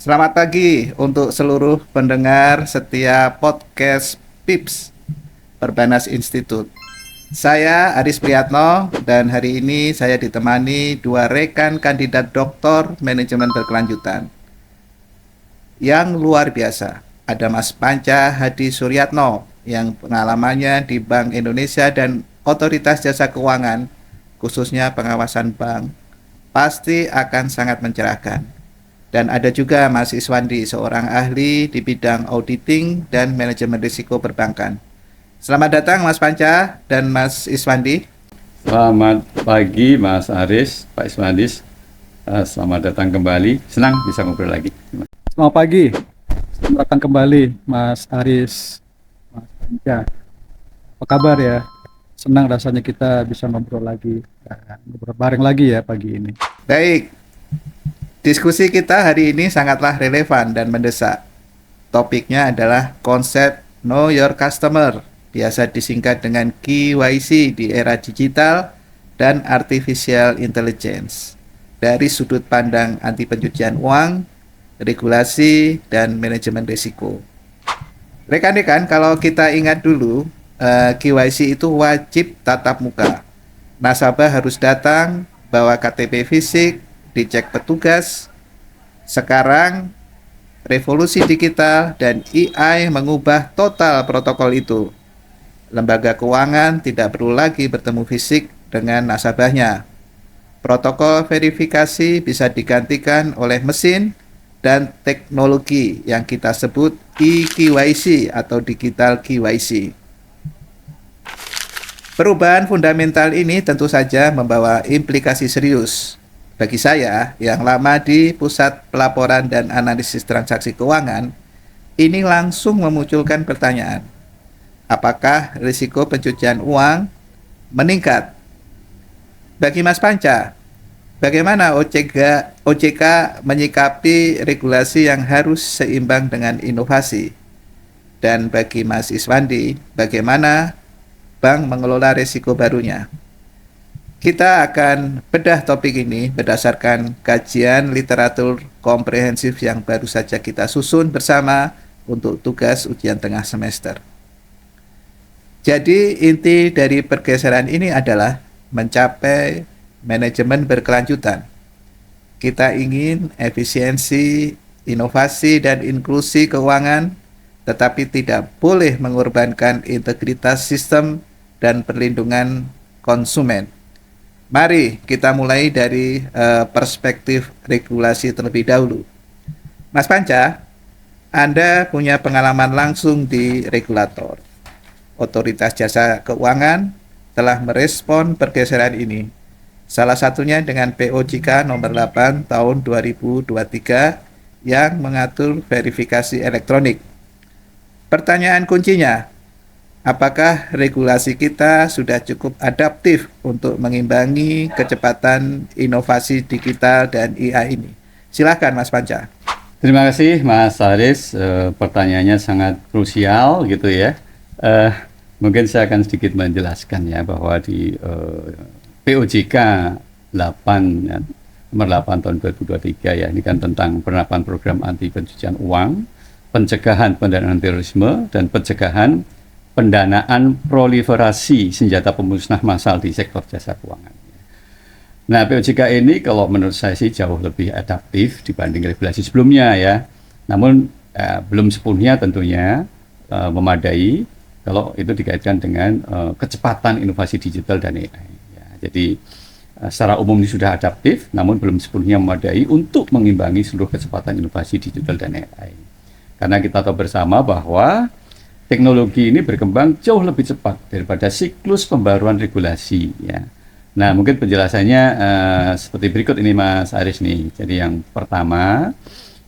Selamat pagi untuk seluruh pendengar setiap podcast PIPS Perbanas Institute. Saya Aris Priyatno dan hari ini saya ditemani dua rekan kandidat doktor manajemen berkelanjutan yang luar biasa. Ada Mas Panca Hadi Suryatno yang pengalamannya di Bank Indonesia dan Otoritas Jasa Keuangan, khususnya pengawasan bank, pasti akan sangat mencerahkan. Dan ada juga Mas Iswandi, seorang ahli di bidang auditing dan manajemen risiko perbankan. Selamat datang Mas Panca dan Mas Iswandi. Selamat pagi Mas Aris, Pak Iswandis. Selamat datang kembali. Senang bisa ngobrol lagi. Selamat pagi, selamat datang kembali Mas Aris, Mas Panca. Apa kabar ya? Senang rasanya kita bisa ngobrol lagi, ngobrol bareng lagi ya pagi ini. Baik, diskusi kita hari ini sangatlah relevan dan mendesak. Topiknya adalah konsep Know Your Customer, biasa disingkat dengan KYC di era digital dan Artificial Intelligence, dari sudut pandang anti pencucian uang, regulasi, dan manajemen risiko. Rekan-rekan, kalau kita ingat dulu, KYC itu wajib tatap muka. Nasabah harus datang, bawa KTP fisik, dicek petugas. Sekarang, revolusi digital dan AI mengubah total protokol itu. Lembaga keuangan tidak perlu lagi bertemu fisik dengan nasabahnya. Protokol verifikasi bisa digantikan oleh mesin dan teknologi yang kita sebut eKYC atau Digital KYC. Perubahan fundamental ini tentu saja membawa implikasi serius. Bagi saya yang lama di Pusat Pelaporan dan Analisis Transaksi Keuangan, ini langsung memunculkan pertanyaan. Apakah risiko pencucian uang meningkat? Bagi Mas Panca, bagaimana OJK menyikapi regulasi yang harus seimbang dengan inovasi? Dan bagi Mas Iswandi, bagaimana bank mengelola risiko barunya? Kita akan bedah topik ini berdasarkan kajian literatur komprehensif yang baru saja kita susun bersama untuk tugas ujian tengah semester. Jadi inti dari pergeseran ini adalah mencapai manajemen berkelanjutan. Kita ingin efisiensi, inovasi, dan inklusi keuangan, tetapi tidak boleh mengorbankan integritas sistem dan perlindungan konsumen. Mari kita mulai dari perspektif regulasi terlebih dahulu. Mas Panca, Anda punya pengalaman langsung di regulator. Otoritas Jasa Keuangan telah merespon pergeseran ini. Salah satunya dengan POJK nomor 8 tahun 2023 yang mengatur verifikasi elektronik. Pertanyaan kuncinya, apakah regulasi kita sudah cukup adaptif untuk mengimbangi kecepatan inovasi digital dan AI ini? Silakan Mas Panca. Terima kasih Mas Aris. Pertanyaannya sangat krusial gitu ya. Mungkin saya akan sedikit menjelaskan ya bahwa di POJK 8 ya, nomor 8 tahun 2023 ya, ini kan tentang penerapan program anti pencucian uang, pencegahan pendanaan terorisme, dan pencegahan pendanaan proliferasi senjata pemusnah massal di sektor jasa keuangan. Nah, POJK ini kalau menurut saya sih jauh lebih adaptif dibanding regulasi sebelumnya ya. Namun belum sepenuhnya tentunya memadai kalau itu dikaitkan dengan kecepatan inovasi digital dan AI. Ya, jadi secara umum ini sudah adaptif, namun belum sepenuhnya memadai untuk mengimbangi seluruh kecepatan inovasi digital dan AI. Karena kita tahu bersama bahwa teknologi ini berkembang jauh lebih cepat daripada siklus pembaruan regulasi. Ya. Nah, mungkin penjelasannya seperti berikut ini Mas Aris nih. Jadi yang pertama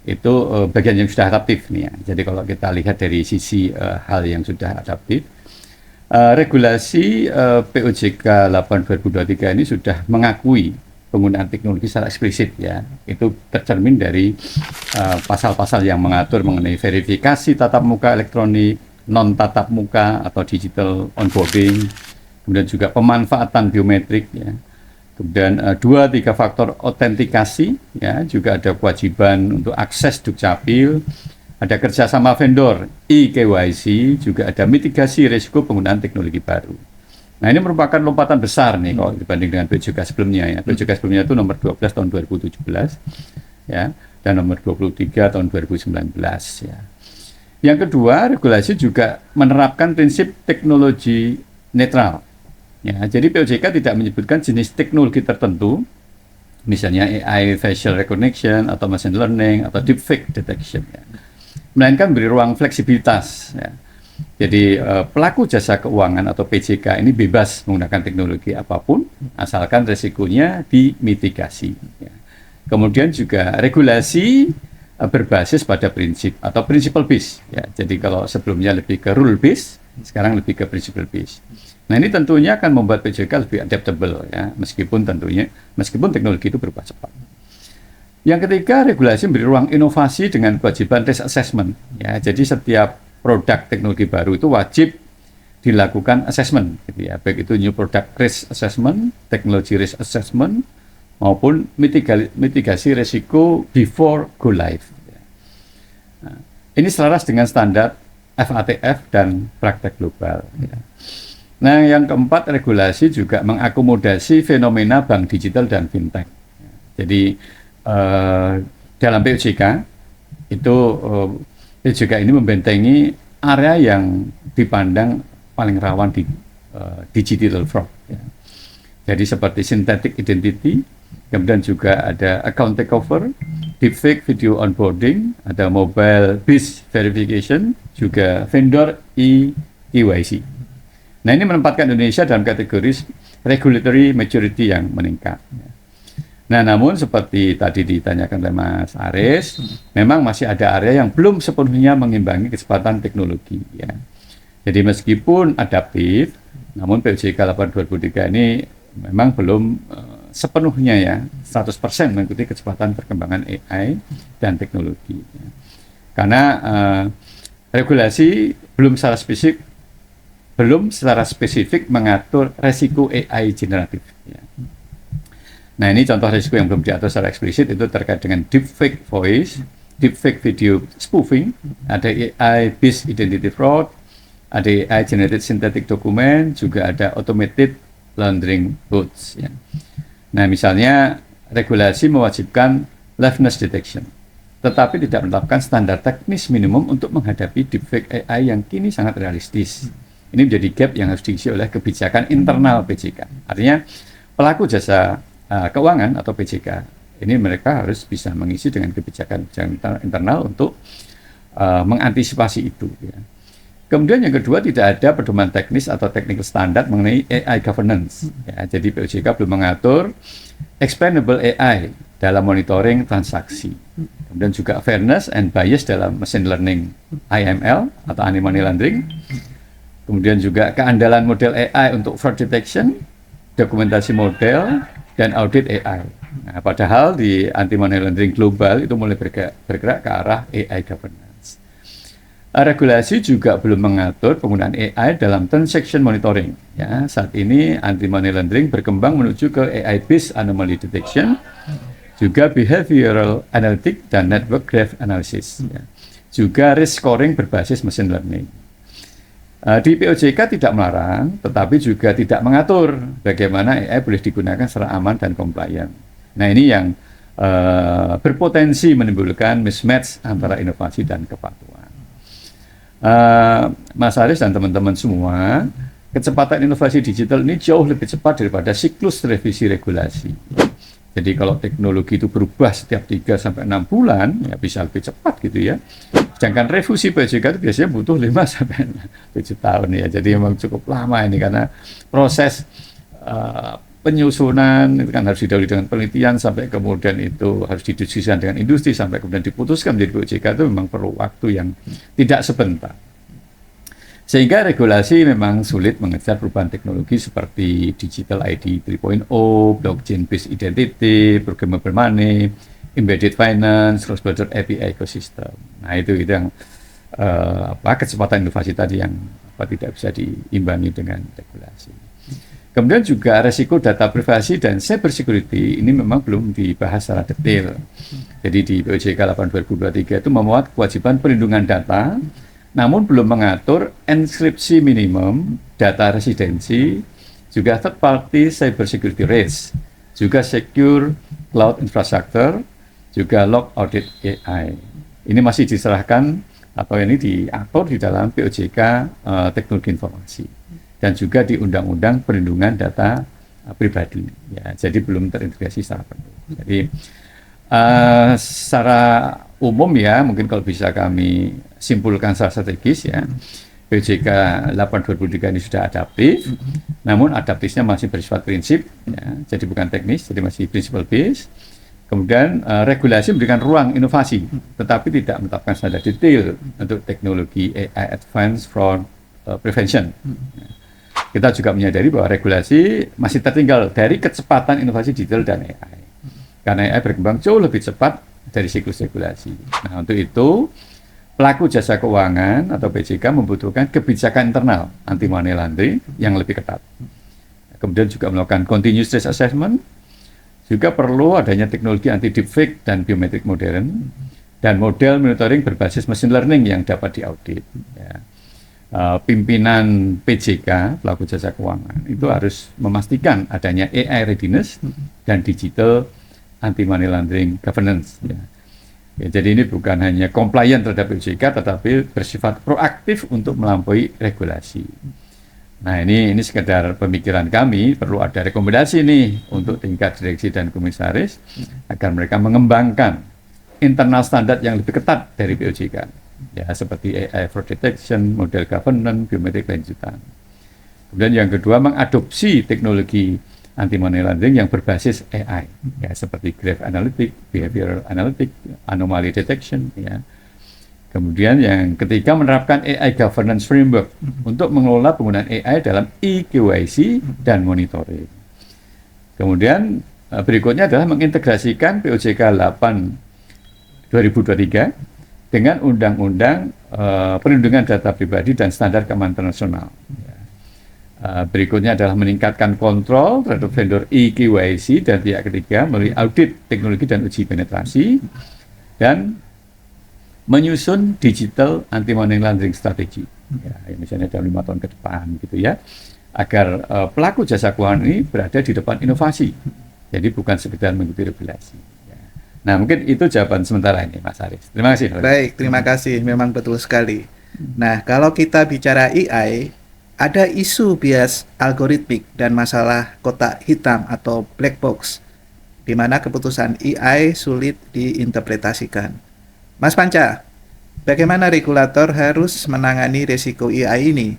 itu bagian yang sudah adaptif nih ya. Jadi kalau kita lihat dari sisi hal yang sudah adaptif, regulasi POJK 8 2023 ini sudah mengakui penggunaan teknologi secara eksplisit ya. Itu tercermin dari pasal-pasal yang mengatur mengenai verifikasi tatap muka elektronik, non tatap muka atau digital onboarding, kemudian juga pemanfaatan biometrik ya. Kemudian 2-3 faktor autentikasi, ya, juga ada kewajiban untuk akses Dukcapil, ada kerjasama vendor eKYC, juga ada mitigasi risiko penggunaan teknologi baru. Nah, ini merupakan lompatan besar nih kalau dibanding dengan POJK sebelumnya ya. POJK sebelumnya itu nomor 12 tahun 2017 ya, dan nomor 23 tahun 2019 ya. Yang kedua, regulasi juga menerapkan prinsip teknologi netral. Ya, jadi POJK tidak menyebutkan jenis teknologi tertentu, misalnya AI facial recognition atau machine learning atau deepfake detection, ya, melainkan beri ruang fleksibilitas. Ya. Jadi pelaku jasa keuangan atau PJK ini bebas menggunakan teknologi apapun, asalkan resikonya dimitigasi. Ya. Kemudian juga regulasi berbasis pada prinsip atau principle based. Ya. Jadi kalau sebelumnya lebih ke rule based, sekarang lebih ke principle based. Nah, ini tentunya akan membuat PJK lebih adaptable ya, meskipun teknologi itu berubah cepat. Yang ketiga, regulasi memberi ruang inovasi dengan kewajiban risk assessment. Ya, jadi setiap produk teknologi baru itu wajib dilakukan assessment, gitu ya, baik itu new product risk assessment, technology risk assessment, maupun mitigasi risiko before go live. Nah, ini selaras dengan standar FATF dan praktek global. Ya. Nah, yang keempat, regulasi juga mengakomodasi fenomena bank digital dan fintech. Jadi dalam POJK itu POJK ini membentengi area yang dipandang paling rawan di digital fraud. Ya. Jadi seperti synthetic identity, kemudian juga ada account takeover, deepfake video onboarding, ada mobile based verification, juga vendor eKYC. Nah, ini menempatkan Indonesia dalam kategori regulatory maturity yang meningkat. Nah, namun seperti tadi ditanyakan oleh Mas Aris, memang masih ada area yang belum sepenuhnya mengimbangi kecepatan teknologi. Ya. Jadi meskipun adaptif, namun POJK 8 2003 ini memang belum sepenuhnya ya 100% mengikuti kecepatan perkembangan AI dan teknologi. Ya. Karena regulasi belum secara spesifik mengatur resiko AI generatif. Ya. Nah, ini contoh risiko yang belum diatur secara eksplisit itu terkait dengan deepfake voice, deepfake video spoofing, ada AI based identity fraud, ada AI generated synthetic document, juga ada automated laundering bots. Ya. Nah, misalnya regulasi mewajibkan liveness detection, tetapi tidak menetapkan standar teknis minimum untuk menghadapi deepfake AI yang kini sangat realistis. Ini menjadi gap yang harus diisi oleh kebijakan internal PJK. Artinya pelaku jasa keuangan atau PJK ini mereka harus bisa mengisi dengan kebijakan internal untuk mengantisipasi itu. Ya. Kemudian yang kedua, tidak ada pedoman teknis atau technical standard mengenai AI governance. Ya, jadi POJK belum mengatur explainable AI dalam monitoring transaksi. Kemudian juga fairness and bias dalam machine learning AML atau anti-money laundering. Kemudian juga keandalan model AI untuk fraud detection, dokumentasi model, dan audit AI. Nah, padahal di anti-money laundering global itu mulai bergerak ke arah AI governance. Regulasi juga belum mengatur penggunaan AI dalam transaction monitoring. Ya, saat ini anti-money laundering berkembang menuju ke AI-based anomaly detection, juga behavioral analytic dan network graph analysis. Ya. Juga risk scoring berbasis machine learning. Di POJK tidak melarang, tetapi juga tidak mengatur bagaimana AI boleh digunakan secara aman dan compliant. Nah, ini yang berpotensi menimbulkan mismatch antara inovasi dan kepatuhan. Mas Aris dan teman-teman semua, kecepatan inovasi digital ini jauh lebih cepat daripada siklus revisi regulasi. Jadi kalau teknologi itu berubah setiap 3-6 bulan, ya bisa lebih cepat gitu ya. Sedangkan revisi POJK itu biasanya butuh 5-7 tahun ya. Jadi memang cukup lama ini karena proses penyusunan itu kan harus didahului dengan penelitian sampai kemudian itu harus didiskusikan dengan industri sampai kemudian diputuskan menjadi POJK itu memang perlu waktu yang tidak sebentar. Sehingga regulasi memang sulit mengejar perubahan teknologi seperti digital ID 3.0, blockchain based identity, programmable money, embedded finance, cross-border API ecosystem. Nah, itu yang kecepatan inovasi tadi yang tidak bisa diimbangi dengan regulasi. Kemudian juga resiko data privasi dan cyber security ini memang belum dibahas secara detail. Jadi di POJK 8 2023 itu memuat kewajiban perlindungan data, namun belum mengatur enkripsi minimum, data residensi, juga third party cyber security risk, juga secure cloud infrastructure, juga log audit AI. Ini masih diserahkan atau ini diatur di dalam POJK teknologi informasi dan juga di Undang-Undang Perlindungan Data Pribadi. Ya, jadi belum terintegrasi secara penuh. Jadi secara umum ya, mungkin kalau bisa kami simpulkan secara strategis ya, POJK 8 2023 ini sudah adaptif, namun adaptifnya masih bersifat prinsip, ya, jadi bukan teknis, jadi masih principle based. Kemudian regulasi memberikan ruang inovasi, tetapi tidak menetapkan standar detail untuk teknologi AI Advanced Fraud Prevention. Kita juga menyadari bahwa regulasi masih tertinggal dari kecepatan inovasi digital dan AI. Karena AI berkembang jauh lebih cepat dari siklus regulasi. Nah, untuk itu, pelaku jasa keuangan atau PJK membutuhkan kebijakan internal anti money laundering yang lebih ketat. Kemudian juga melakukan continuous risk assessment, juga perlu adanya teknologi anti deepfake dan biometrik modern, dan model monitoring berbasis machine learning yang dapat diaudit. Ya. Pimpinan PJK, pelaku jasa keuangan, itu harus memastikan adanya AI readiness dan digital anti money laundering governance. Ya. Ya, jadi ini bukan hanya compliant terhadap PJK, tetapi bersifat proaktif untuk melampaui regulasi. Nah, ini sekedar pemikiran kami, perlu ada rekomendasi nih untuk tingkat direksi dan komisaris agar mereka mengembangkan internal standar yang lebih ketat dari POJK. Ya, seperti AI fraud detection, model governance, biometrik lanjutan. Kemudian yang kedua, mengadopsi teknologi anti money laundering yang berbasis AI, ya, seperti graph analytic, behavioral analytic, anomaly detection, ya. Kemudian yang ketiga, menerapkan AI governance framework untuk mengelola penggunaan AI dalam eKYC dan monitoring. Kemudian berikutnya adalah mengintegrasikan POJK 8 2023 dengan Undang-Undang Perlindungan Data Pribadi dan Standar Keamanan Internasional. Berikutnya adalah meningkatkan kontrol terhadap vendor eKYC dan pihak ketiga melalui audit teknologi dan uji penetrasi, dan menyusun digital anti money laundering strategi, ya, misalnya dalam 5 tahun ke depan gitu ya, agar pelaku jasa keuangan ini berada di depan inovasi, jadi bukan sekedar mengikuti regulasi. Ya. Nah, mungkin itu jawaban sementara ini, Mas Aris. Terima kasih. Baik, terima kasih, memang betul sekali. Nah, kalau kita bicara AI, ada isu bias algoritmik dan masalah kotak hitam atau black box, di mana keputusan AI sulit diinterpretasikan. Mas Panca, bagaimana regulator harus menangani risiko AI ini?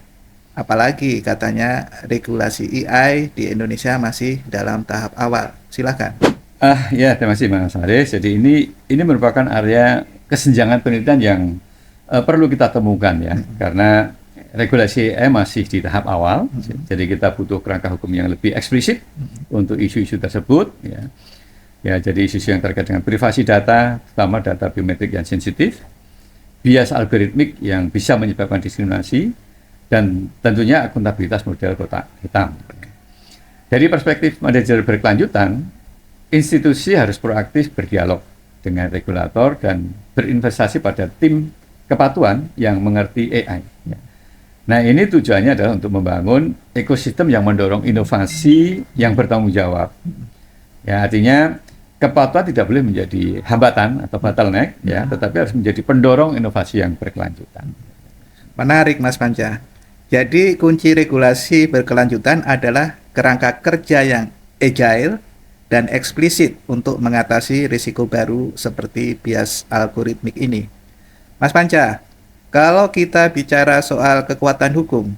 Apalagi katanya regulasi AI di Indonesia masih dalam tahap awal. Silakan. Ya, terima kasih Mas Aris. Jadi ini merupakan area kesenjangan penelitian yang perlu kita temukan ya, karena regulasi AI masih di tahap awal. Jadi kita butuh kerangka hukum yang lebih eksplisit untuk isu-isu tersebut ya. Ya, jadi isu-isu yang terkait dengan privasi data, terutama data biometrik yang sensitif, bias algoritmik yang bisa menyebabkan diskriminasi, dan tentunya akuntabilitas model kotak hitam. Dari perspektif manajer berkelanjutan, institusi harus proaktif berdialog dengan regulator dan berinvestasi pada tim kepatuhan yang mengerti AI. Nah, ini tujuannya adalah untuk membangun ekosistem yang mendorong inovasi yang bertanggung jawab. Ya, artinya kepatuhan tidak boleh menjadi hambatan atau bottleneck, ya, tetapi harus menjadi pendorong inovasi yang berkelanjutan. Menarik, Mas Panca. Jadi kunci regulasi berkelanjutan adalah kerangka kerja yang agile dan eksplisit untuk mengatasi risiko baru seperti bias algoritmik ini. Mas Panca, kalau kita bicara soal kekuatan hukum,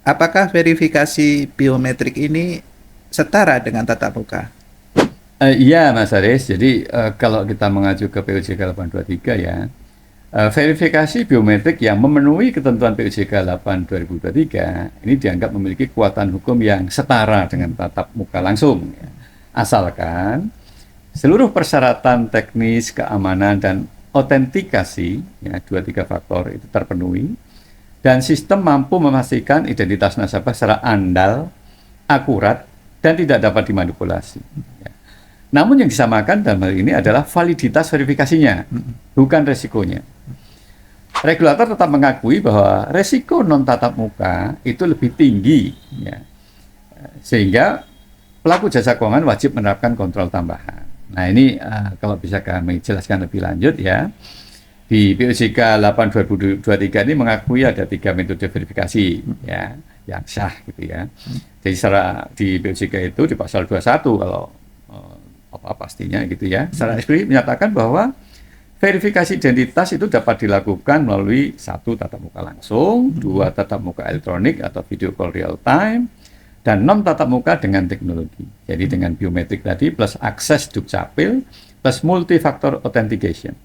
apakah verifikasi biometrik ini setara dengan tatap muka? Iya Mas Aris, jadi kalau kita mengacu ke POJK 823 ya, verifikasi biometrik yang memenuhi ketentuan POJK 8 2023 ini dianggap memiliki kekuatan hukum yang setara dengan tatap muka langsung ya. Asalkan seluruh persyaratan teknis, keamanan, dan autentikasi ya, 2-3 faktor itu terpenuhi, dan sistem mampu memastikan identitas nasabah secara andal akurat, dan tidak dapat dimanipulasi. Ya. Namun yang disamakan dalam hal ini adalah validitas verifikasinya, bukan resikonya. Regulator tetap mengakui bahwa resiko non tatap muka itu lebih tinggi, ya. Sehingga pelaku jasa keuangan wajib menerapkan kontrol tambahan. Nah ini kalau bisa kami jelaskan lebih lanjut ya. Di POJK 8 2023 ini mengakui ada 3 metode verifikasi ya yang sah gitu ya. Jadi secara di POJK itu di pasal 21 kalau pastinya gitu ya. Secara eksplisit menyatakan bahwa verifikasi identitas itu dapat dilakukan melalui 1 tatap muka langsung, 2 tatap muka elektronik atau video call real time, dan non tatap muka dengan teknologi. Jadi dengan biometrik tadi plus akses Dukcapil plus multifaktor authentication.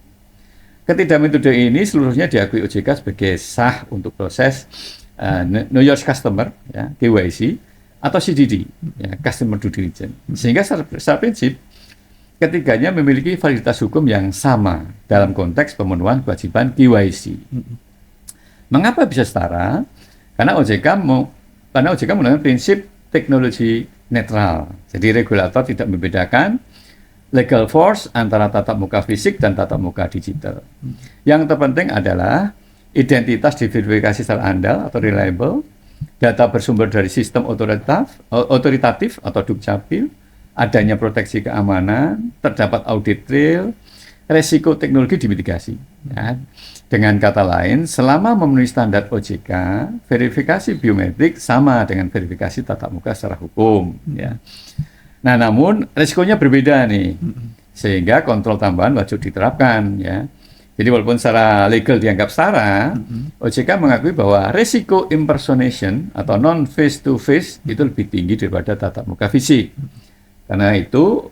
Ketiga metode ini seluruhnya diakui OJK sebagai sah untuk proses Know Your Customer, ya, KYC, atau CDD, ya, Customer Due Diligence. Sehingga secara prinsip, ketiganya memiliki validitas hukum yang sama dalam konteks pemenuhan kewajiban KYC. Mengapa bisa setara? Karena OJK menggunakan prinsip teknologi netral. Jadi regulator tidak membedakan legal force antara tatap muka fisik dan tatap muka digital. Yang terpenting adalah identitas diverifikasi secara andal atau reliable, data bersumber dari sistem otoritatif atau Dukcapil, adanya proteksi keamanan, terdapat audit trail, resiko teknologi dimitigasi. Ya. Dengan kata lain, selama memenuhi standar OJK, verifikasi biometrik sama dengan verifikasi tatap muka secara hukum. Ya. Nah, namun resikonya berbeda nih, sehingga kontrol tambahan wajib diterapkan. Ya. Jadi walaupun secara legal dianggap setara, OJK mengakui bahwa resiko impersonation atau non face to face itu lebih tinggi daripada tatap muka fisik. Karena itu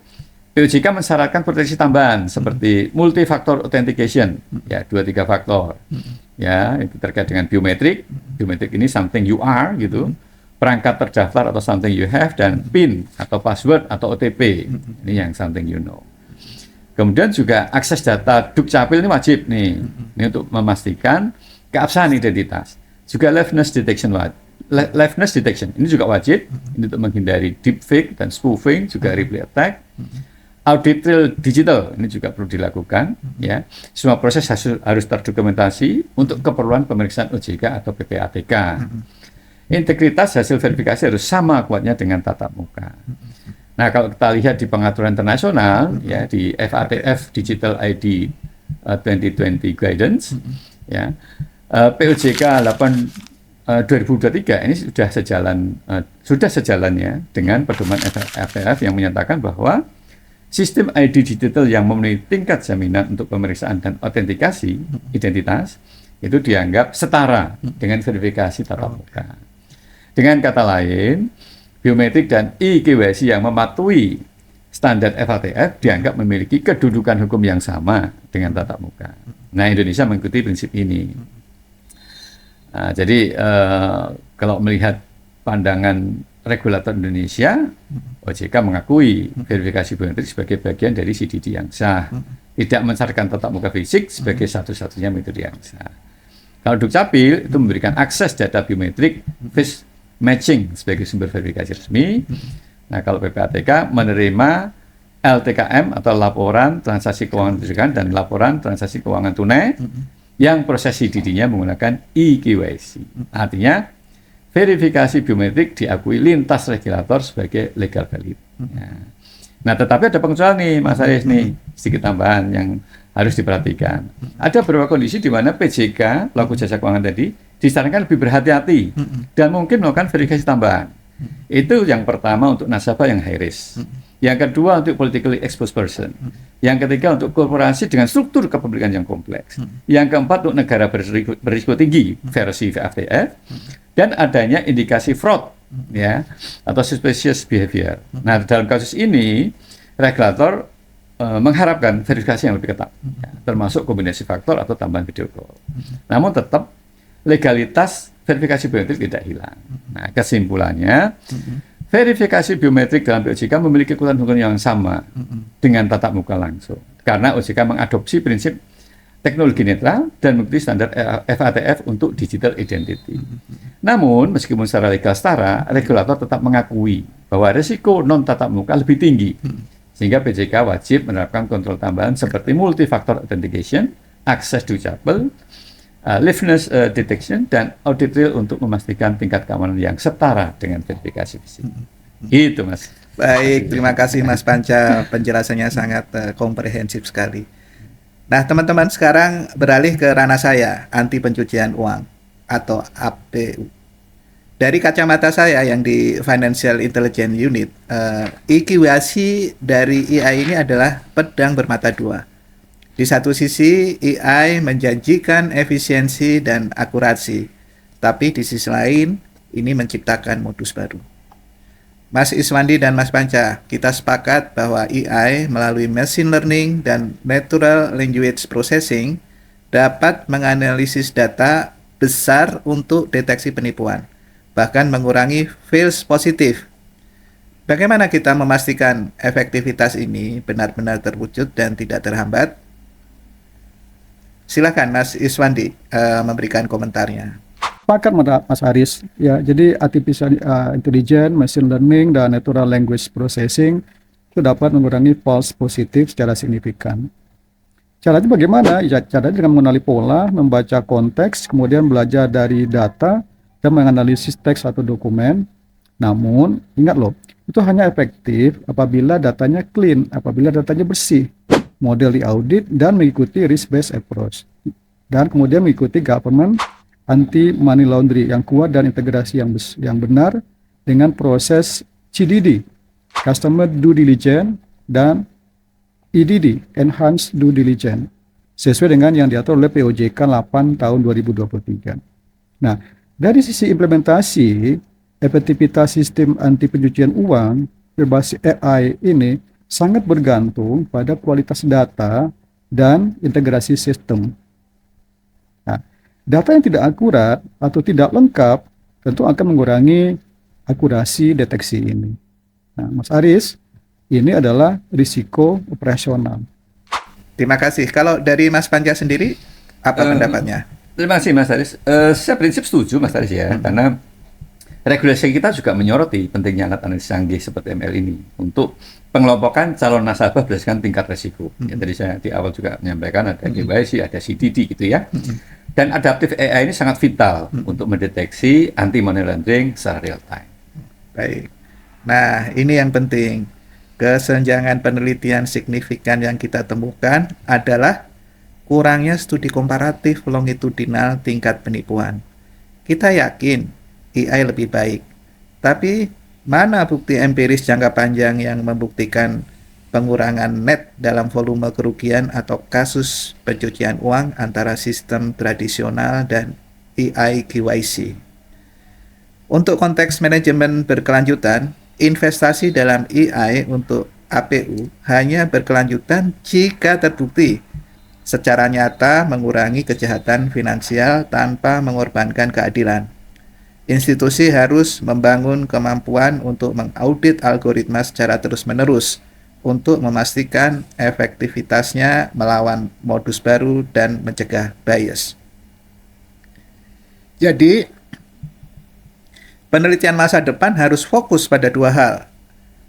POJK mensyaratkan proteksi tambahan seperti multifaktor authentication, ya 2-3 faktor, ya itu terkait dengan biometrik. Biometrik ini something you are gitu, perangkat terdaftar atau something you have, dan PIN atau password atau OTP, ini yang something you know. Kemudian juga akses data Dukcapil ini wajib nih, ini untuk memastikan keabsahan identitas. Juga liveness detection ini juga wajib, ini untuk menghindari deepfake dan spoofing, juga replay attack. Audit trail digital ini juga perlu dilakukan, ya. Semua proses harus terdokumentasi untuk keperluan pemeriksaan OJK atau PPATK. Integritas hasil verifikasi harus sama kuatnya dengan tatap muka. Nah, kalau kita lihat di pengaturan internasional, ya di FATF Digital ID 2020 Guidance, ya POJK 8 2023 ini sudah sejalan ya dengan pedoman FATF yang menyatakan bahwa sistem ID digital yang memenuhi tingkat jaminan untuk pemeriksaan dan autentikasi identitas itu dianggap setara dengan verifikasi tatap muka. Dengan kata lain, biometrik dan e-KYC yang mematuhi standar FATF dianggap memiliki kedudukan hukum yang sama dengan tatap muka. Nah, Indonesia mengikuti prinsip ini. Nah, jadi kalau melihat pandangan regulator Indonesia, OJK mengakui verifikasi biometrik sebagai bagian dari CDD yang sah, tidak mensyaratkan tatap muka fisik sebagai satu-satunya metode yang sah. Kalau Dukcapil itu memberikan akses data biometrik face matching sebagai sumber verifikasi resmi. Nah, kalau PPATK menerima LTKM atau laporan transaksi keuangan pendidikan dan laporan transaksi keuangan tunai yang proses CDD-nya menggunakan e-KYC. Artinya verifikasi biometrik diakui lintas regulator sebagai legal valid. Nah, tetapi ada pengecualian nih, Mas Aris nih, sedikit tambahan yang harus diperhatikan. Ada beberapa kondisi di mana PJK, pelaku jasa keuangan tadi, disarankan lebih berhati-hati dan mungkin melakukan verifikasi tambahan. Itu yang pertama untuk nasabah yang high risk. Yang kedua untuk politically exposed person. Yang ketiga untuk korporasi dengan struktur kepemilikan yang kompleks. Yang keempat untuk negara berisiko tinggi versi FATF. Dan adanya indikasi fraud, ya, atau suspicious behavior. Nah, dalam kasus ini regulator mengharapkan verifikasi yang lebih ketat, ya, termasuk kombinasi faktor atau tambahan video call. Namun tetap legalitas verifikasi biometrik tidak hilang. Nah, kesimpulannya verifikasi biometrik dalam POJK memiliki kekuatan hukum yang sama dengan tatap muka langsung, karena OJK mengadopsi prinsip teknologi netral dan mengikuti standar FATF untuk digital identity. Namun, meskipun secara legal setara, regulator tetap mengakui bahwa risiko non tatap muka lebih tinggi, sehingga PJK wajib menerapkan kontrol tambahan seperti multi-factor authentication, access duplicable, liveness detection, dan audit trail untuk memastikan tingkat keamanan yang setara dengan verifikasi fisik. Gitu, Mas. Baik, terima kasih Mas Panca, penjelasannya sangat komprehensif sekali. Nah, teman-teman, sekarang beralih ke ranah saya, anti pencucian uang atau APU. Dari kacamata saya yang di Financial Intelligence Unit, IKWC dari AI ini adalah pedang bermata dua. Di satu sisi, AI menjanjikan efisiensi dan akurasi, tapi di sisi lain, ini menciptakan modus baru. Mas Iswandi dan Mas Panca, kita sepakat bahwa AI melalui machine learning dan natural language processing dapat menganalisis data besar untuk deteksi penipuan, bahkan mengurangi false positif. Bagaimana kita memastikan efektivitas ini benar-benar terwujud dan tidak terhambat? Silakan Mas Iswandi memberikan komentarnya. Sepakat Mas Haris, ya. Jadi artificial intelligence, machine learning, dan natural language processing itu dapat mengurangi false positif secara signifikan. Caranya bagaimana? Ya, caranya dengan mengenali pola, membaca konteks, kemudian belajar dari data dan menganalisis teks atau dokumen. Namun, ingat loh, itu hanya efektif apabila datanya clean, apabila datanya bersih, model diaudit dan mengikuti risk-based approach, dan kemudian mengikuti government anti money laundry yang kuat dan integrasi yang benar dengan proses CDD, Customer Due Diligence, dan EDD, Enhanced Due Diligence, sesuai dengan yang diatur oleh POJK 8 tahun 2023. Nah, dari sisi implementasi, efektivitas sistem anti pencucian uang berbasis AI ini sangat bergantung pada kualitas data dan integrasi sistem. Nah, data yang tidak akurat atau tidak lengkap tentu akan mengurangi akurasi deteksi ini. Nah, Mas Aris, ini adalah risiko operasional. Terima kasih. Kalau dari Mas Panca sendiri, apa pendapatnya? Terima kasih Mas Aris. Saya prinsip setuju Mas Aris ya, karena regulasi kita juga menyoroti pentingnya alat analisis canggih seperti ML ini untuk pengelompokan calon nasabah berdasarkan tingkat resiko. Ya, tadi saya di awal juga menyampaikan ada KYC, ada CDD gitu ya. Dan adaptive AI ini sangat vital untuk mendeteksi anti money laundering secara real time. Baik. Nah, ini yang penting. Kesenjangan penelitian signifikan yang kita temukan adalah kurangnya studi komparatif longitudinal tingkat penipuan. Kita yakin AI lebih baik, tapi mana bukti empiris jangka panjang yang membuktikan pengurangan net dalam volume kerugian atau kasus pencucian uang antara sistem tradisional dan AI KYC? Untuk konteks manajemen berkelanjutan, investasi dalam AI untuk APU hanya berkelanjutan jika terbukti secara nyata mengurangi kejahatan finansial tanpa mengorbankan keadilan. Institusi harus membangun kemampuan untuk mengaudit algoritma secara terus-menerus untuk memastikan efektivitasnya melawan modus baru dan mencegah bias. Jadi, penelitian masa depan harus fokus pada dua hal.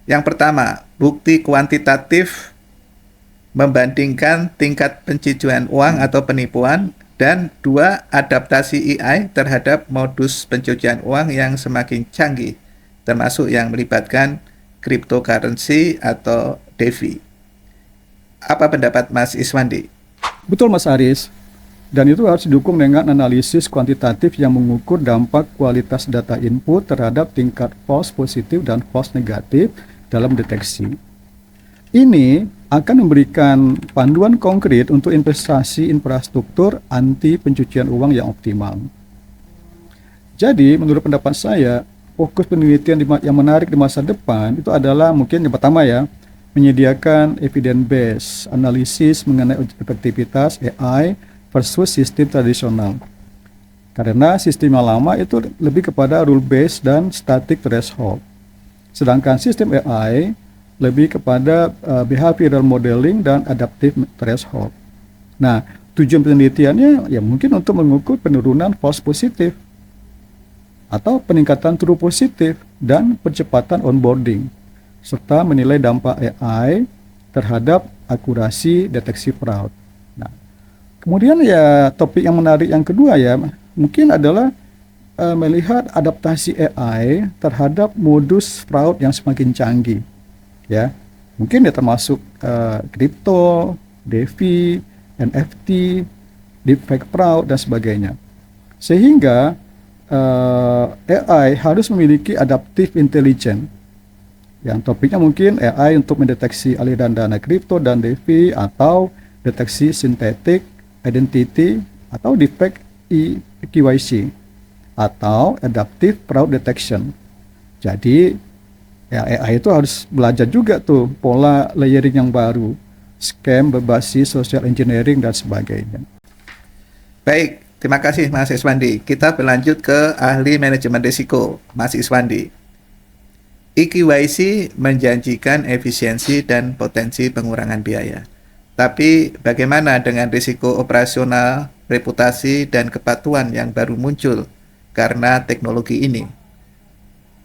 Yang pertama, bukti kuantitatif membandingkan tingkat pencucian uang atau penipuan, dan dua, adaptasi AI terhadap modus pencucian uang yang semakin canggih, termasuk yang melibatkan cryptocurrency atau DeFi. Apa pendapat Mas Iswandi? Betul Mas Aris, dan itu harus didukung dengan analisis kuantitatif yang mengukur dampak kualitas data input terhadap tingkat false positif dan false negatif dalam deteksi. Ini akan memberikan panduan konkret untuk investasi infrastruktur anti pencucian uang yang optimal. Jadi, menurut pendapat saya, fokus penelitian yang menarik di masa depan itu adalah mungkin yang pertama ya, menyediakan evidence based analisis mengenai efektivitas AI versus sistem tradisional. Karena sistem yang lama itu lebih kepada rule based dan static threshold. Sedangkan sistem AI lebih kepada behavioral modeling dan adaptive threshold. Nah, tujuan penelitiannya ya mungkin untuk mengukur penurunan false positif atau peningkatan true positif dan percepatan onboarding, serta menilai dampak AI terhadap akurasi deteksi fraud. Nah, kemudian ya topik yang menarik yang kedua ya mungkin adalah melihat adaptasi AI terhadap modus fraud yang semakin canggih. Ya, mungkin ya termasuk kripto, DeFi, NFT, deepfake fraud dan sebagainya. Sehingga AI harus memiliki adaptive intelligence. Yang topiknya mungkin AI untuk mendeteksi aliran dana kripto dan DeFi atau deteksi synthetic identity atau deepfake KYC atau adaptive fraud detection. Jadi ya AI itu harus belajar juga tuh pola layering yang baru, scam berbasis social engineering dan sebagainya. Baik, terima kasih Mas Iswandi. Kita berlanjut ke ahli manajemen risiko, Mas Iswandi. EKYC menjanjikan efisiensi dan potensi pengurangan biaya. Tapi bagaimana dengan risiko operasional, reputasi, dan kepatuhan yang baru muncul karena teknologi ini?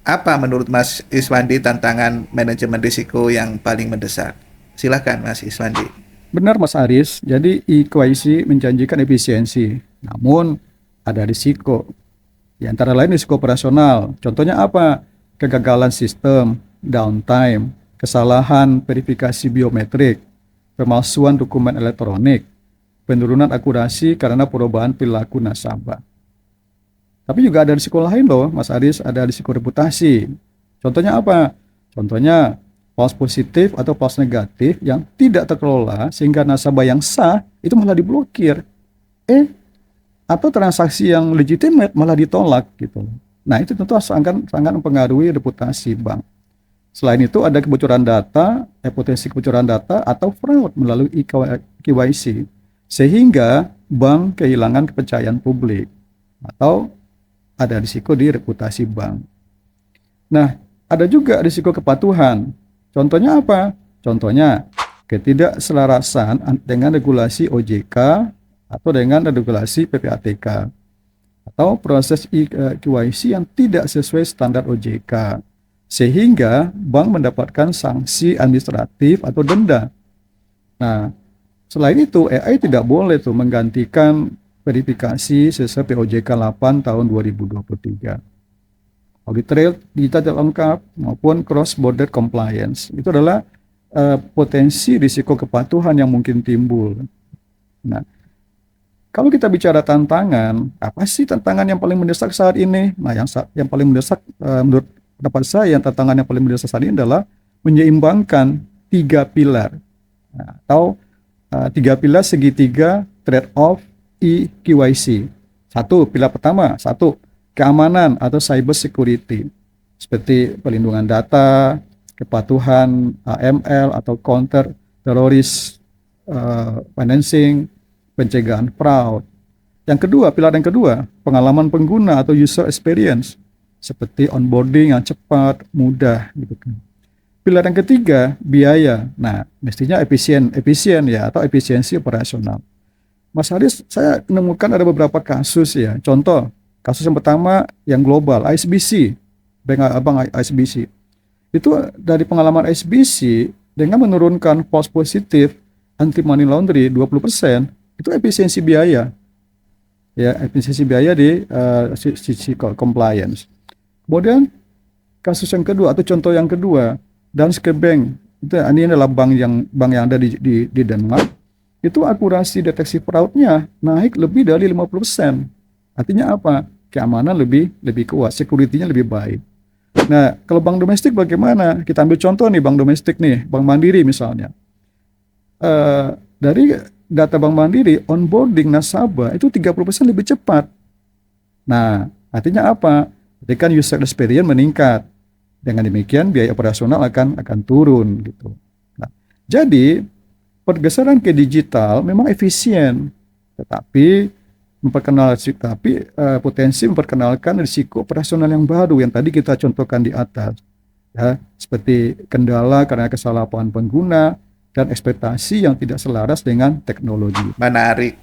Apa menurut Mas Iswandi tantangan manajemen risiko yang paling mendesak? Silakan Mas Iswandi. Benar Mas Aris, jadi EKYC menjanjikan efisiensi, namun ada risiko. Di antara lain risiko operasional. Contohnya apa? Kegagalan sistem, downtime, kesalahan verifikasi biometrik, pemalsuan dokumen elektronik, penurunan akurasi karena perubahan perilaku nasabah. Tapi juga ada risiko lain loh, Mas Aris, ada risiko reputasi. Contohnya apa? Contohnya false positif atau false negatif yang tidak terkelola sehingga nasabah yang sah itu malah diblokir. Atau transaksi yang legitimate malah ditolak gitu. Nah, itu tentu sangat mempengaruhi reputasi bank. Selain itu ada kebocoran data, potensi kebocoran data atau fraud melalui KYC sehingga bank kehilangan kepercayaan publik atau ada risiko di reputasi bank. Nah, ada juga risiko kepatuhan. Contohnya apa? Contohnya ketidakselarasan dengan regulasi OJK atau dengan regulasi PPATK atau proses KYC yang tidak sesuai standar OJK sehingga bank mendapatkan sanksi administratif atau denda. Nah, selain itu AI tidak boleh tuh menggantikan verifikasi sesuai POJK 8 tahun 2023. Audit trail digital lengkap maupun cross border compliance itu adalah potensi risiko kepatuhan yang mungkin timbul. Nah, kalau kita bicara tantangan, apa sih tantangan yang paling mendesak saat ini? Nah, yang paling mendesak menurut pendapat saya, tantangan yang paling mendesak saat ini adalah menyeimbangkan 3 pilar atau 3 pilar segitiga trade-off EKYC. Pilar pertama, keamanan atau cyber security seperti pelindungan data, kepatuhan AML atau counter teroris financing, pencegahan fraud. Pilar yang kedua, pengalaman pengguna atau user experience seperti onboarding yang cepat, mudah gitu kan. Pilar yang ketiga, biaya. Nah, mestinya efisien ya atau efisiensi operasional. Mas Haris, saya menemukan ada beberapa kasus ya. Contoh, kasus yang pertama yang global, ISBC, Bank Abang ISBC. Itu dari pengalaman ISBC dengan menurunkan false positif anti money laundry 20%, itu efisiensi biaya. Ya, efisiensi biaya di sisi compliance. Kemudian kasus yang kedua atau contoh yang kedua, Danske Bank. Ini adalah bank yang ada di Denmark. Itu akurasi deteksi fraudnya naik lebih dari 50%. Artinya apa? Keamanan lebih kuat, security-nya lebih baik. Nah, kalau bank domestik bagaimana? Kita ambil contoh nih bank domestik nih, Bank Mandiri misalnya. Dari data Bank Mandiri, onboarding nasabah itu 30% lebih cepat. Nah, artinya apa? Ketika user experience meningkat. Dengan demikian biaya operasional akan turun gitu. Nah, jadi pergeseran ke digital memang efisien, tetapi potensi memperkenalkan risiko operasional yang baru yang tadi kita contohkan di atas, ya, seperti kendala karena kesalahpahaman pengguna dan ekspektasi yang tidak selaras dengan teknologi. Menarik.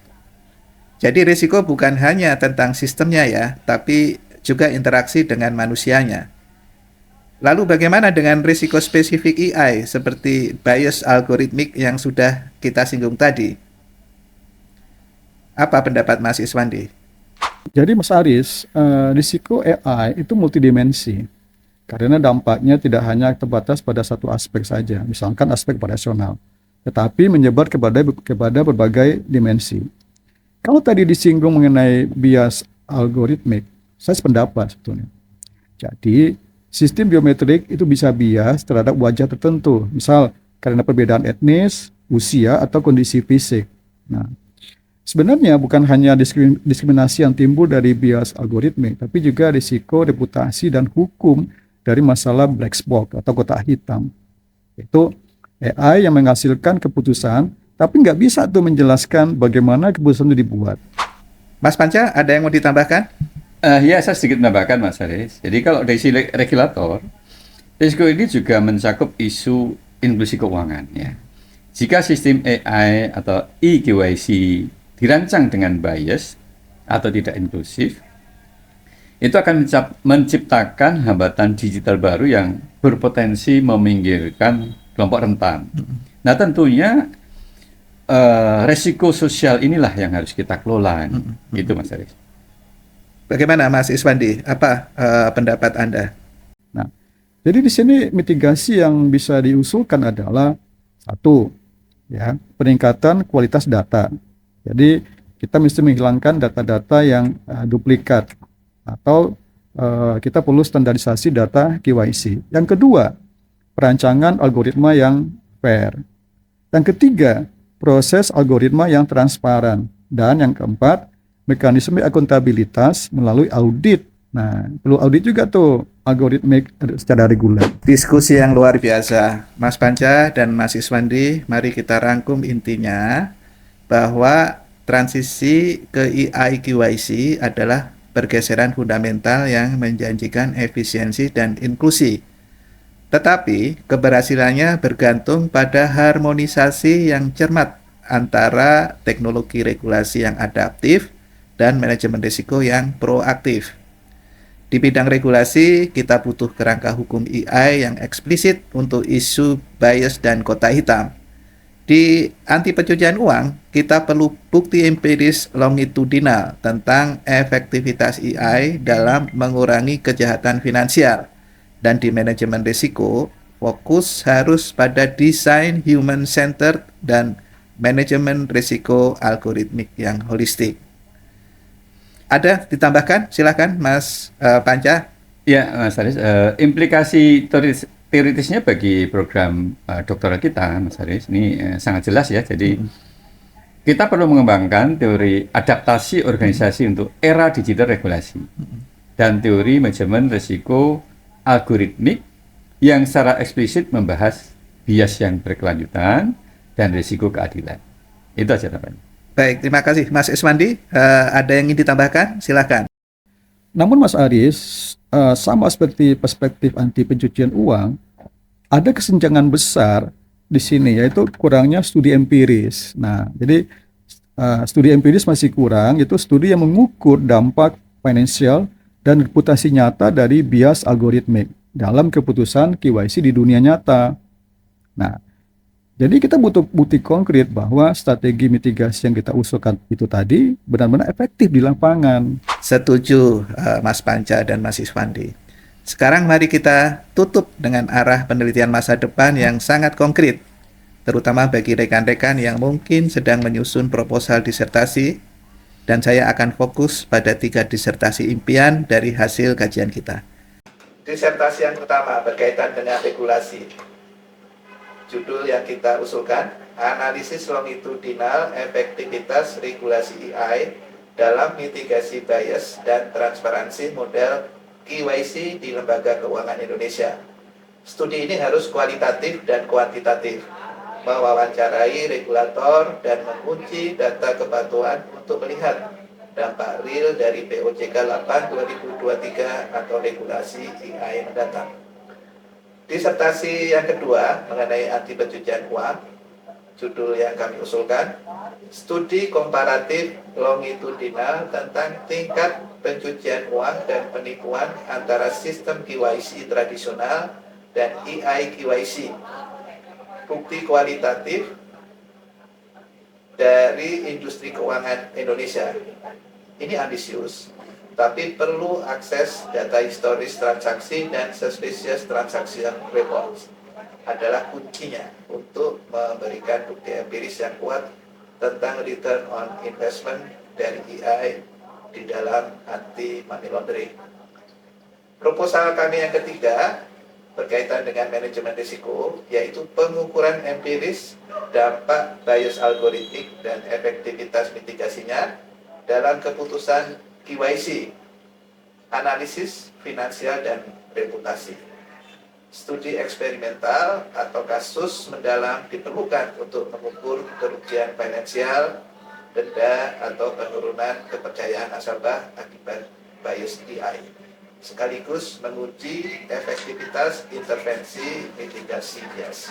Jadi risiko bukan hanya tentang sistemnya ya, tapi juga interaksi dengan manusianya. Lalu bagaimana dengan risiko spesifik AI seperti bias algoritmik yang sudah kita singgung tadi? Apa pendapat Mas Iswandi? Jadi Mas Aris, risiko AI itu multidimensi karena dampaknya tidak hanya terbatas pada satu aspek saja, misalkan aspek operasional, tetapi menyebar kepada berbagai dimensi. Kalau tadi disinggung mengenai bias algoritmik, saya sependapat sebetulnya. Jadi, sistem biometrik itu bisa bias terhadap wajah tertentu, misal karena perbedaan etnis, usia, atau kondisi fisik. Nah, sebenarnya bukan hanya diskriminasi yang timbul dari bias algoritmik, tapi juga risiko reputasi dan hukum dari masalah black box atau kotak hitam. Itu AI yang menghasilkan keputusan, tapi nggak bisa tuh menjelaskan bagaimana keputusan itu dibuat. Mas Panca, ada yang mau ditambahkan? Ya, saya sedikit menambahkan Mas Haris. Jadi kalau dari sisi regulator, risiko ini juga mencakup isu inklusi keuangan ya. Jika sistem AI atau eKYC dirancang dengan bias atau tidak inklusif, itu akan menciptakan hambatan digital baru yang berpotensi meminggirkan kelompok rentan. Nah tentunya resiko sosial inilah yang harus kita kelola, gitu Mas Aris. Bagaimana Mas Iswandi? Apa pendapat Anda? Nah, jadi di sini mitigasi yang bisa diusulkan adalah satu, ya, peningkatan kualitas data. Jadi kita mesti menghilangkan data-data yang duplikat atau kita perlu standarisasi data KYC. Yang kedua, perancangan algoritma yang fair. Yang ketiga, proses algoritma yang transparan. Dan yang keempat, mekanisme akuntabilitas melalui audit. Nah, perlu audit juga tuh algoritmik secara reguler. Diskusi yang luar biasa, Mas Panca dan Mas Iswandi. Mari kita rangkum intinya bahwa transisi ke AI KYC adalah pergeseran fundamental yang menjanjikan efisiensi dan inklusi. Tetapi keberhasilannya bergantung pada harmonisasi yang cermat antara teknologi regulasi yang adaptif dan manajemen risiko yang proaktif. Di bidang regulasi, kita butuh kerangka hukum AI yang eksplisit untuk isu bias dan kotak hitam. Di anti pencucian uang, kita perlu bukti empiris longitudinal tentang efektivitas AI dalam mengurangi kejahatan finansial. Dan di manajemen risiko, fokus harus pada desain human-centered dan manajemen risiko algoritmik yang holistik. Ada ditambahkan? Silakan Mas Panca. Ya, Mas Haris, implikasi teoritisnya bagi program doktoral kita, Mas Haris, ini sangat jelas ya. Jadi kita perlu mengembangkan teori adaptasi organisasi untuk era digital regulasi dan teori manajemen risiko algoritmik yang secara eksplisit membahas bias yang berkelanjutan dan risiko keadilan. Itu aja namanya. Baik, terima kasih Mas Iswandi. Ada yang ingin ditambahkan? Silakan. Namun Mas Aris, sama seperti perspektif anti pencucian uang, ada kesenjangan besar di sini, yaitu kurangnya studi empiris. Nah, jadi studi empiris masih kurang, itu studi yang mengukur dampak finansial dan reputasi nyata dari bias algoritmik dalam keputusan KYC di dunia nyata. Nah, jadi kita butuh bukti konkret bahwa strategi mitigasi yang kita usulkan itu tadi benar-benar efektif di lapangan. Setuju Mas Panca dan Mas Iswandi. Sekarang mari kita tutup dengan arah penelitian masa depan yang sangat konkret, terutama bagi rekan-rekan yang mungkin sedang menyusun proposal disertasi, dan saya akan fokus pada 3 disertasi impian dari hasil kajian kita. Disertasi yang pertama berkaitan dengan regulasi. Judul yang kita usulkan, analisis longitudinal efektivitas regulasi AI dalam mitigasi bias dan transparansi model KYC di Lembaga Keuangan Indonesia. Studi ini harus kualitatif dan kuantitatif, mewawancarai regulator dan menguji data kepatuhan untuk melihat dampak real dari POJK 8 2023 atau regulasi AI mendatang. Disertasi yang kedua mengenai anti pencucian uang. judul yang kami usulkan, studi komparatif longitudinal tentang tingkat pencucian uang dan penipuan antara sistem KYC tradisional dan eIKYC. Bukti kualitatif dari industri keuangan Indonesia. Ini ambisius, tapi perlu akses data historis transaksi dan suspicious transaction reports adalah kuncinya untuk memberikan bukti empiris yang kuat tentang return on investment dari EI di dalam anti money laundering. Proposal kami yang ketiga berkaitan dengan manajemen risiko, yaitu pengukuran empiris dampak bias algoritmik dan efektivitas mitigasinya dalam keputusan KYC, analisis finansial dan reputasi. Studi eksperimental atau kasus mendalam diperlukan untuk mengukur kerugian finansial, denda, atau penurunan kepercayaan nasabah akibat bias DI, sekaligus menguji efektivitas intervensi mitigasi bias.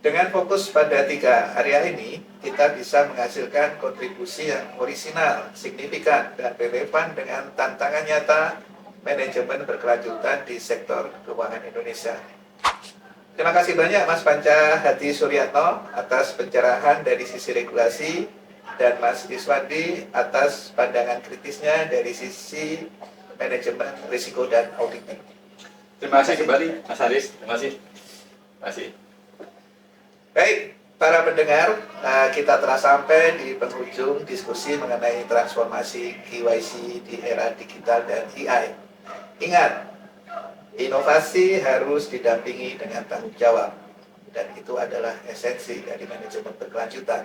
Dengan fokus pada 3 area ini, kita bisa menghasilkan kontribusi yang orisinal, signifikan, dan relevan dengan tantangan nyata manajemen berkelanjutan di sektor keuangan Indonesia. Terima kasih banyak Mas Panca Hadi Suryatno atas pencerahan dari sisi regulasi dan Mas Iswandi atas pandangan kritisnya dari sisi manajemen risiko dan auditing. Terima kasih kembali Mas Haris. Terima kasih. Terima kasih. Baik, para pendengar, kita telah sampai di penghujung diskusi mengenai transformasi KYC di era digital dan AI. Ingat, inovasi harus didampingi dengan tanggung jawab, dan itu adalah esensi dari manajemen berkelanjutan.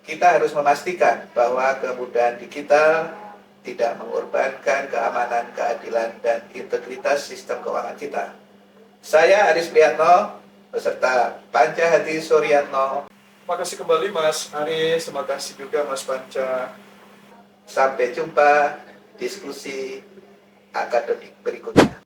Kita harus memastikan bahwa kemudahan digital tidak mengorbankan keamanan, keadilan, dan integritas sistem keuangan kita. Saya Aris Priyatno, beserta Panca Hadi Suryatno. Terima kasih kembali Mas Aris, terima kasih juga Mas Panca. Sampai jumpa diskusi akademik berikutnya.